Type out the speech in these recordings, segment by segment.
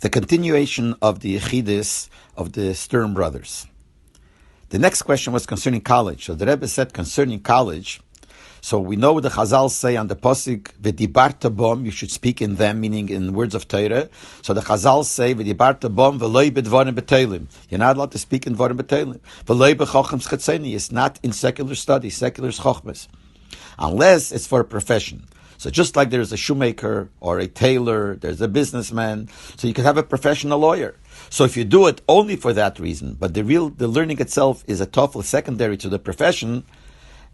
the continuation of the Yechidus of the Sturm brothers. The next question was concerning college. So the Rebbe said concerning college, so we know what the Chazal say on the Posik, V'dibarta bom, you should speak in them, meaning in words of Torah. So the Chazal say, V'dibarta bom, v'loi b'dvarim b'teilim. You're not allowed to speak in dvarim b'teilim. V'loi b'chochim schätzeni. It's not in secular studies, secular chochmas. Unless it's for a profession. So just like there's a shoemaker or a tailor, there's a businessman, so you can have a professional lawyer. So if you do it only for that reason, but the learning itself is a TOEFL secondary to the profession,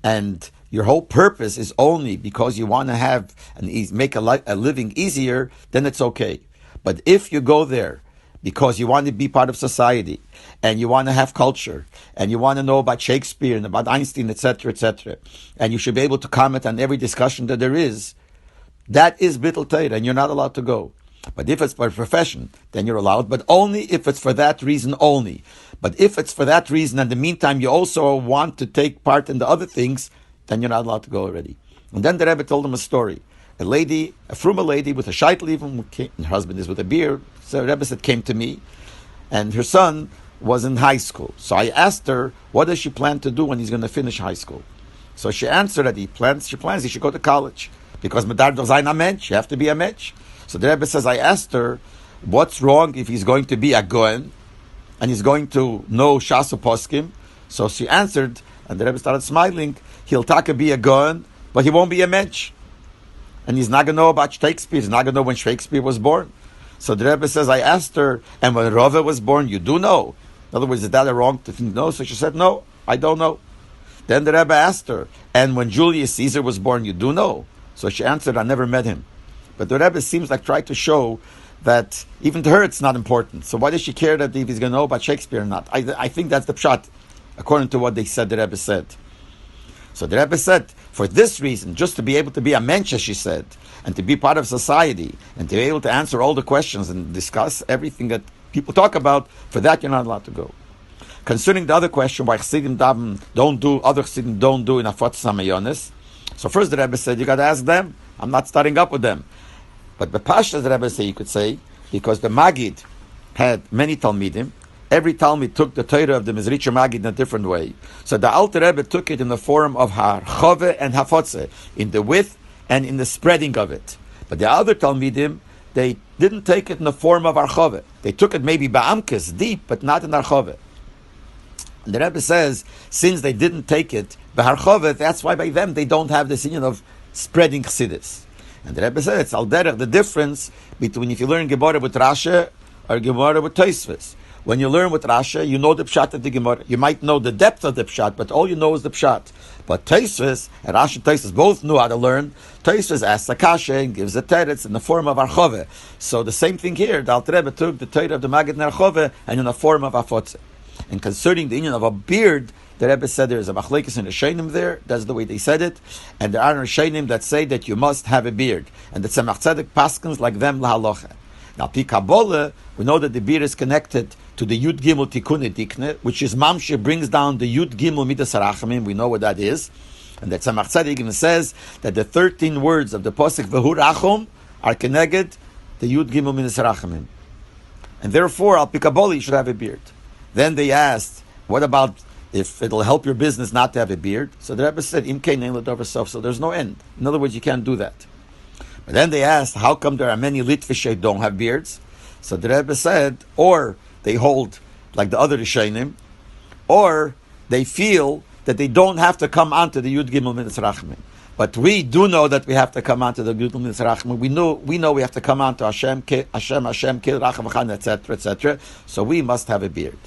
and your whole purpose is only because you want to have make a living easier, then it's okay. But if you go there because you want to be part of society, and you want to have culture, and you want to know about Shakespeare and about Einstein, etc., and you should be able to comment on every discussion that there is, that is bittul Torah, and you're not allowed to go. But if it's for a profession, then you're allowed, but only if it's for that reason only. But if it's for that reason, in the meantime, you also want to take part in the other things, then you're not allowed to go already. And then the Rebbe told him a story. A fruma lady with a shaitel even, her husband is with a beard, so the Rebbe said, came to me, and her son was in high school. So I asked her, what does she plan to do when he's going to finish high school? So she answered that she plans he should go to college. Because medar doch sein a mensch, you have to be a mensch. So the Rebbe says, I asked her, what's wrong if he's going to be a goen, and he's going to know Shasu Poskim? So she answered, and the Rebbe started smiling, he'll be a goen, but he won't be a mensch. And he's not going to know about Shakespeare, he's not going to know when Shakespeare was born. So the Rebbe says, I asked her, and when Rove was born, you do know? In other words, is that a wrong to think no? So she said, no, I don't know. Then the Rebbe asked her, and when Julius Caesar was born, you do know? So she answered, I never met him. But the Rebbe seems like tried to show that even to her it's not important. So why does she care that if he's going to know about Shakespeare or not? I think that's the pshat, according to what they said, the Rebbe said. So the Rebbe said, for this reason, just to be able to be a mensch, she said, and to be part of society, and to be able to answer all the questions and discuss everything that people talk about, for that you're not allowed to go. Concerning the other question, why Chassidim don't do in Afot Samayonis. So first the Rebbe said, you got to ask them. I'm not starting up with them. But the Pashas, the Rebbe said, you could say, because the Magid had many Talmidim, every Talmid took the Torah of the Mizritcher Magid in a different way. So the Alter Rebbe took it in the form of Harchove and Hafotze, in the width and in the spreading of it. But the other Talmidim, they didn't take it in the form of Harchove. They took it maybe Ba'amkes, deep, but not in Harchove. And the Rebbe says, since they didn't take it B'Harchove, that's why by them they don't have this union of spreading Chassidus. And the Rebbe says, it's al derech, the difference between if you learn Gemara with Rashi or Gemara with Tosfos. When you learn with Rashi, you know the pshat of the Gemara. You might know the depth of the pshat, but all you know is the pshat. But Tosfos and Rashi and Tosfos both knew how to learn. Tosfos asks a kasha and gives a teretz in the form of Harchove. So the same thing here. The Alter Rebbe took the Torah of the Magid and Harchove and in the form of Afotze. And concerning the union of a beard, the Rebbe said there is a machlekes and a sheinim there. That's the way they said it. And there are sheinim that say that you must have a beard. And the Tzemach Tzedek paskins like them lahalocha. Now, Pi Kabbalah, we know that the beard is connected to the Yud Gimel Tikkun Dikne, which is Mamshe brings down the Yud Gimel Midas Harachamim. We know what that is. And the Tzemach Tzedek even says that the 13 words of the Posik V'hu Rachum are connected the Yud Gimel Midas Harachamim. And therefore, Al Pi Kabbalah, you should have a beard. Then they asked, what about if it'll help your business not to have a beard? So the Rebbe said, Im kein ein l'dover sof, so there's no end. In other words, you can't do that. But then they asked, how come there are many Litvish who don't have beards? So the Rebbe said, or they hold like the other Rishonim, or they feel that they don't have to come onto the Yud Gimel Midas Rachmim. But we do know that we have to come onto the Yud Gimel Midas Rachmim. We know we have to come onto Hashem, Kil Racham V'chan, etc., etc. So we must have a beard.